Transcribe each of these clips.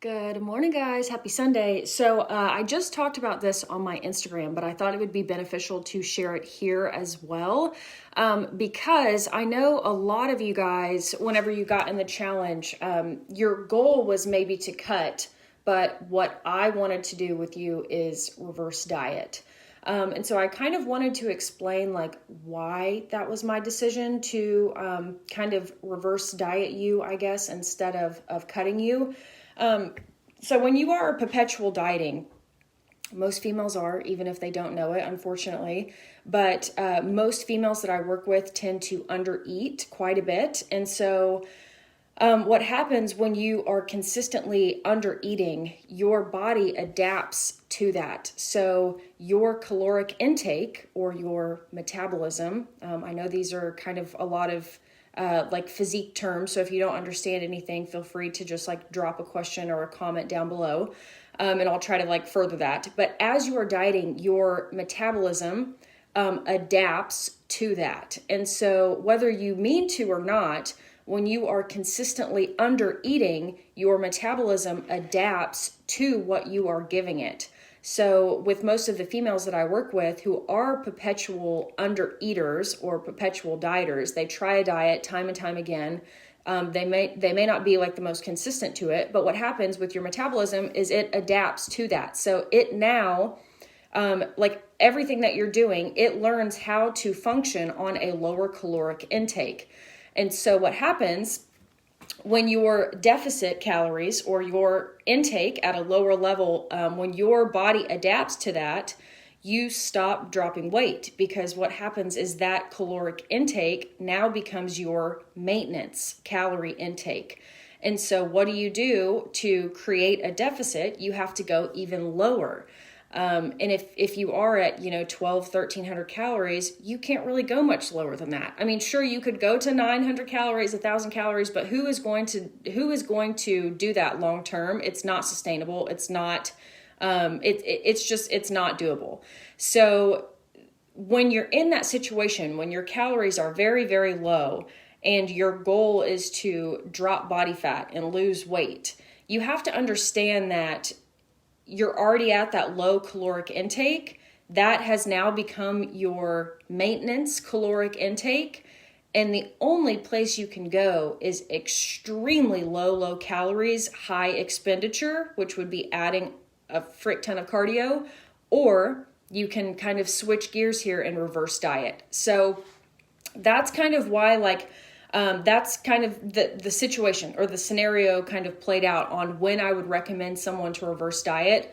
Good morning, guys. Happy Sunday. So I just talked about this on my Instagram, but I thought it would be beneficial to share it here as well, because I know a lot of you guys, whenever you got in the challenge, your goal was maybe to cut, but what I wanted to do with you is reverse diet. And so I kind of wanted to explain like why that was my decision to kind of reverse diet you, I guess, instead of cutting you. So when you are perpetual dieting, most females are, even if they don't know it, unfortunately, but most females that I work with tend to undereat quite a bit. And so what happens when you are consistently undereating, your body adapts to that. So your caloric intake or your metabolism, I know these are kind of a lot of like physique terms. So if you don't understand anything, feel free to just like drop a question or a comment down below. And I'll try to like further that. But as you are dieting, your metabolism adapts to that. And so whether you mean to or not, when you are consistently under eating, your metabolism adapts to what you are giving it. So with most of the females that I work with who are perpetual under eaters or perpetual dieters, they try a diet time and time again. They may not be like the most consistent to it, but what happens with your metabolism is it adapts to that. So it now, like everything that you're doing, it learns how to function on a lower caloric intake. And so what happens when your deficit calories or your intake at a lower level, when your body adapts to that, you stop dropping weight, because what happens is that caloric intake now becomes your maintenance calorie intake. And so what do you do to create a deficit? You have to go even lower. And if you are at, 1,300 calories, you can't really go much lower than that. I mean, sure, you could go to 900 calories, 1,000 calories, but who is going to do that long term? It's not sustainable. It's not, it's not doable. So when you're in that situation, when your calories are very, very low and your goal is to drop body fat and lose weight, you have to understand that you're already at that low caloric intake. That has now become your maintenance caloric intake. And the only place you can go is extremely low calories, high expenditure, which would be adding a frick ton of cardio, or you can kind of switch gears here and reverse diet. So that's kind of why, that's kind of the situation or the scenario kind of played out on when I would recommend someone to reverse diet.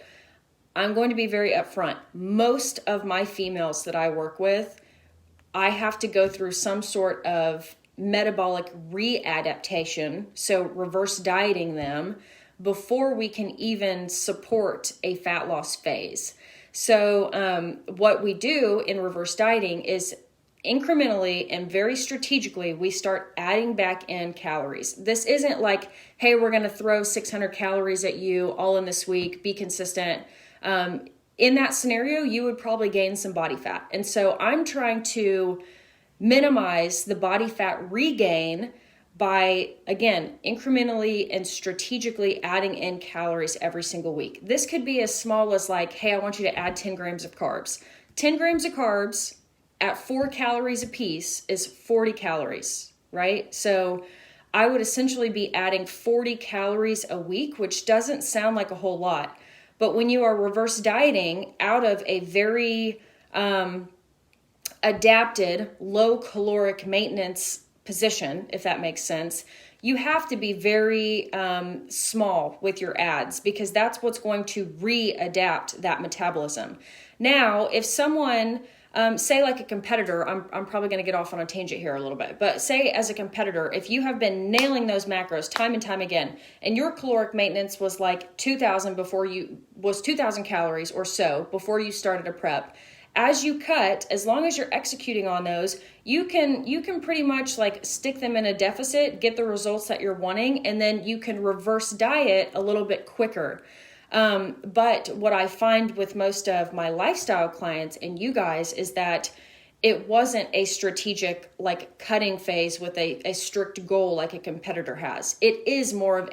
I'm going to be very upfront. Most of my females that I work with, I have to go through some sort of metabolic readaptation, so reverse dieting them, before we can even support a fat loss phase. So what we do in reverse dieting is incrementally and very strategically, we start adding back in calories. This isn't like, hey, we're going to throw 600 calories at you all in this week, be consistent. In that scenario, you would probably gain some body fat. And so I'm trying to minimize the body fat regain by, again, incrementally and strategically adding in calories every single week. This could be as small as like, hey, I want you to add 10 grams of carbs. 10 grams of carbs at 4 calories a piece is 40 calories, right? So I would essentially be adding 40 calories a week, which doesn't sound like a whole lot. But when you are reverse dieting out of a very adapted, low caloric maintenance position, if that makes sense, you have to be very small with your adds, because that's what's going to readapt that metabolism. Now, if someone, say like a competitor, I'm probably going to get off on a tangent here a little bit, but say as a competitor, if you have been nailing those macros time and time again, and your caloric maintenance was like 2,000 calories or so before you started a prep, as you cut, as long as you're executing on those, you can pretty much like stick them in a deficit, get the results that you're wanting, and then you can reverse diet a little bit quicker. But what I find with most of my lifestyle clients and you guys is that it wasn't a strategic like cutting phase with a strict goal like a competitor has. It is more of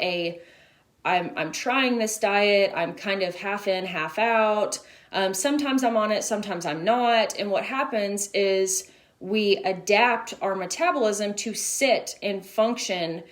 I'm trying this diet. I'm kind of half in, half out. Sometimes I'm on it, sometimes I'm not. And what happens is we adapt our metabolism to sit and function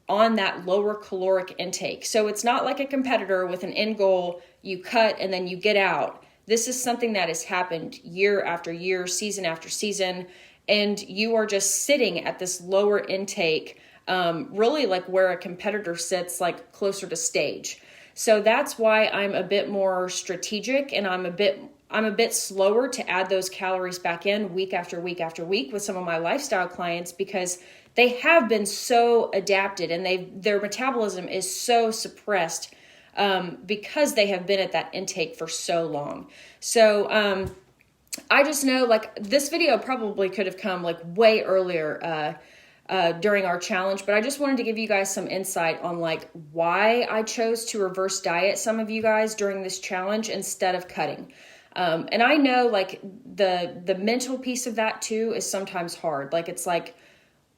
on that lower caloric intake. So it's not like a competitor with an end goal, you cut and then you get out. This is something that has happened year after year, season after season, and you are just sitting at this lower intake, really like where a competitor sits, like closer to stage. So that's why I'm a bit more strategic, and I'm a bit slower to add those calories back in week after week after week with some of my lifestyle clients, because they have been so adapted and their metabolism is so suppressed because they have been at that intake for so long. So I just know, like, this video probably could have come like way earlier during our challenge, but I just wanted to give you guys some insight on like why I chose to reverse diet some of you guys during this challenge instead of cutting. And I know like the mental piece of that too is sometimes hard. Like, it's like,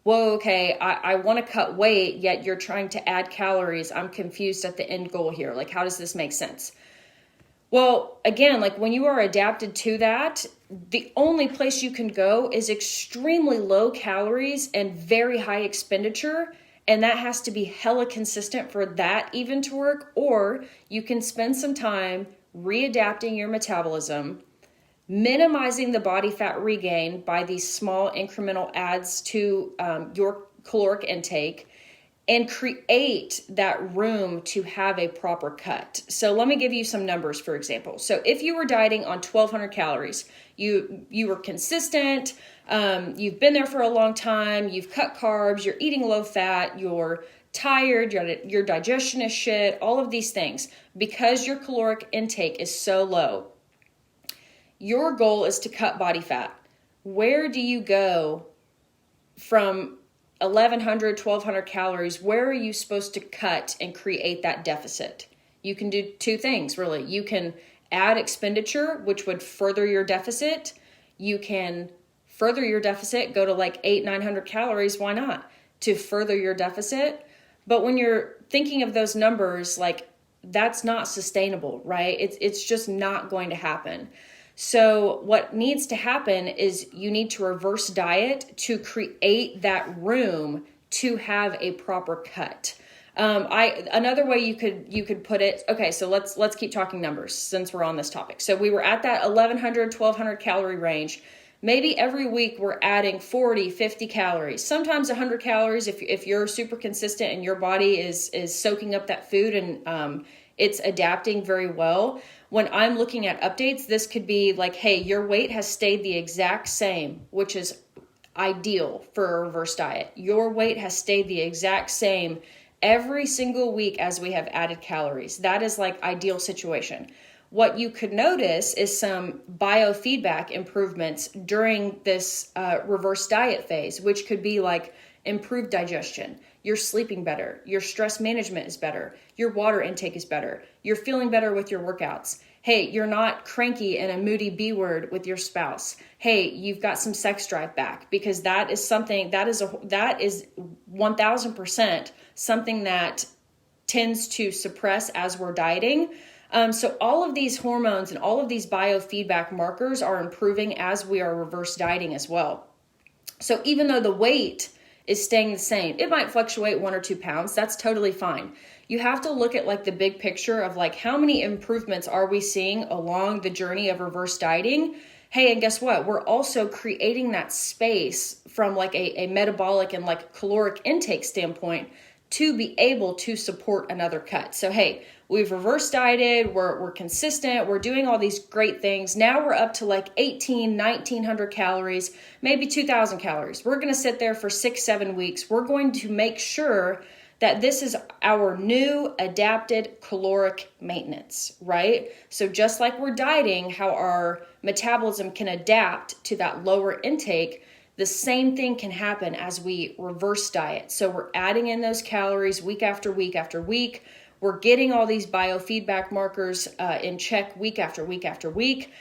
whoa, okay, I want to cut weight, yet you're trying to add calories. I'm confused at the end goal here. Like, how does this make sense? Well, again, like when you are adapted to that, the only place you can go is extremely low calories and very high expenditure. And that has to be hella consistent for that even to work. Or you can spend some time readapting your metabolism, minimizing the body fat regain by these small incremental adds to your caloric intake, and create that room to have a proper cut. So let me give you some numbers, for example. So if you were dieting on 1,200 calories, you were consistent, you've been there for a long time, you've cut carbs, you're eating low fat, you're tired, your digestion is shit, all of these things, because your caloric intake is so low. Your goal is to cut body fat. Where do you go from 1,100, 1,200 calories? Where are you supposed to cut and create that deficit? You can do two things, really. You can add expenditure, which would further your deficit. You can further your deficit, go to like 800, 900 calories. Why not? To further your deficit. But when you're thinking of those numbers, like, that's not sustainable, right? It's just not going to happen. So what needs to happen is you need to reverse diet to create that room to have a proper cut. Another way you could put it. Okay, so let's keep talking numbers since we're on this topic. So we were at that 1,100, 1,200 calorie range. Maybe every week we're adding 40, 50 calories, sometimes 100 calories if you're super consistent and your body is soaking up that food and it's adapting very well. When I'm looking at updates, this could be like, hey, your weight has stayed the exact same, which is ideal for a reverse diet. Your weight has stayed the exact same every single week as we have added calories. That is like ideal situation. What you could notice is some biofeedback improvements during this reverse diet phase, which could be like improved digestion. You're sleeping better. Your stress management is better. Your water intake is better. You're feeling better with your workouts. Hey, you're not cranky and a moody B word with your spouse. Hey, you've got some sex drive back, because that is something that is 1000% something that tends to suppress as we're dieting. So all of these hormones and all of these biofeedback markers are improving as we are reverse dieting as well. So even though the weight is staying the same, it might fluctuate 1 or 2 pounds. That's totally fine. You have to look at like the big picture of like, how many improvements are we seeing along the journey of reverse dieting? Hey, and guess what? We're also creating that space from like a metabolic and like caloric intake standpoint to be able to support another cut. So, hey, we've reverse dieted, we're consistent, we're doing all these great things. Now we're up to like 1,900 calories, maybe 2,000 calories. We're going to sit there for 6-7 weeks. We're going to make sure that this is our new adapted caloric maintenance, right? So just like we're dieting, how our metabolism can adapt to that lower intake, the same thing can happen as we reverse diet. So we're adding in those calories week after week after week. We're getting all these biofeedback markers in check week after week after week.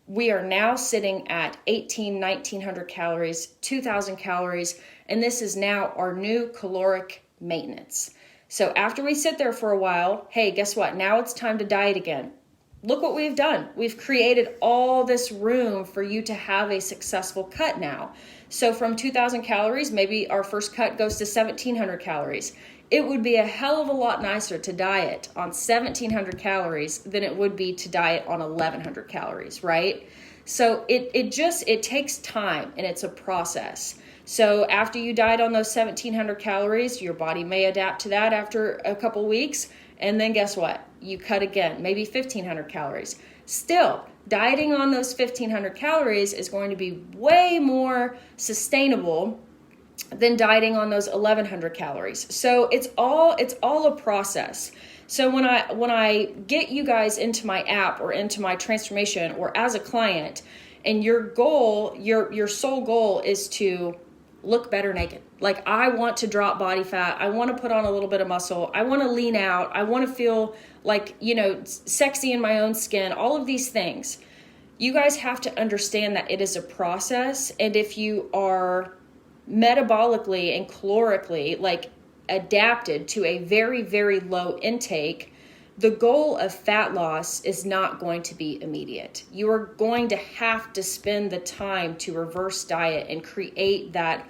We are now sitting at 1,900 calories, 2,000 calories, and this is now our new caloric maintenance. So after we sit there for a while, hey, guess what? Now it's time to diet again. Look what we've done. We've created all this room for you to have a successful cut now. So from 2,000 calories, maybe our first cut goes to 1,700 calories. It would be a hell of a lot nicer to diet on 1,700 calories than it would be to diet on 1,100 calories, right? So it takes time, and it's a process. So after you diet on those 1,700 calories, your body may adapt to that after a couple weeks. And then guess what? You cut again, maybe 1,500 calories. Still, dieting on those 1,500 calories is going to be way more sustainable than dieting on those 1,100 calories. So it's all a process. So when I get you guys into my app or into my transformation or as a client, and your goal, your sole goal is to look better naked. Like, I want to drop body fat. I want to put on a little bit of muscle. I want to lean out. I want to feel like, sexy in my own skin, all of these things. You guys have to understand that it is a process. And if you are metabolically and calorically adapted to a very, very low intake, the goal of fat loss is not going to be immediate. You are going to have to spend the time to reverse diet and create that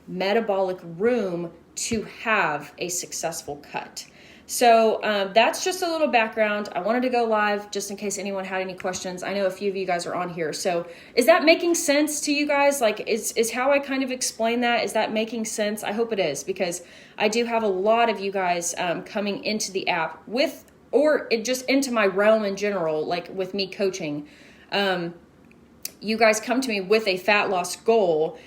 metabolic room to have a successful cut. So that's just a little background. I wanted to go live just in case anyone had any questions. I know a few of you guys are on here. So is that making sense to you guys? Is how I kind of explain that, is that making sense? I hope it is, because I do have a lot of you guys coming into the app just into my realm in general, with me coaching. You guys come to me with a fat loss goal,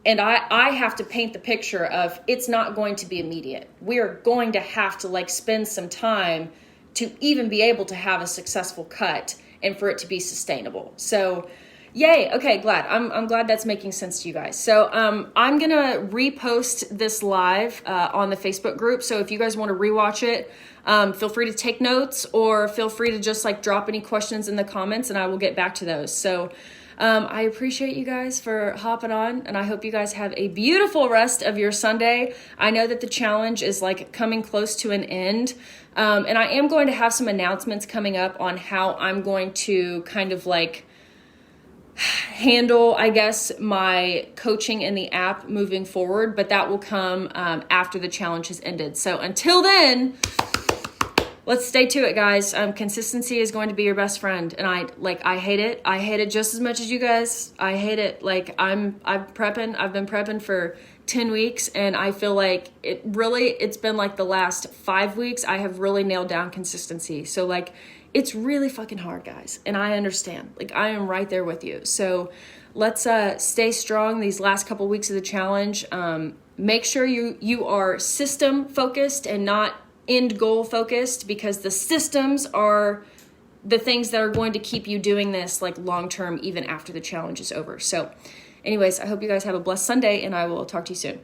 and I have to paint the picture of it's not going to be immediate. We are going to have to spend some time to even be able to have a successful cut and for it to be sustainable. So yay. Okay, glad. I'm glad that's making sense to you guys. So I'm going to repost this live on the Facebook group. So if you guys want to rewatch it, feel free to take notes, or feel free to just drop any questions in the comments, and I will get back to those. So I appreciate you guys for hopping on, and I hope you guys have a beautiful rest of your Sunday. I know that the challenge is coming close to an end, and I am going to have some announcements coming up on how I'm going to kind of handle, I guess, my coaching in the app moving forward, but that will come after the challenge has ended. So until then, let's stay to it, guys. Consistency is going to be your best friend. And I hate it. I hate it just as much as you guys. I hate it. I'm prepping. I've been prepping for 10 weeks, and I feel like it's been the last 5 weeks I have really nailed down consistency. So it's really fucking hard, guys. And I understand. I am right there with you. So let's stay strong these last couple weeks of the challenge. Make sure you are system focused and not end goal focused, because the systems are the things that are going to keep you doing this long term, even after the challenge is over. So anyways, I hope you guys have a blessed Sunday, and I will talk to you soon.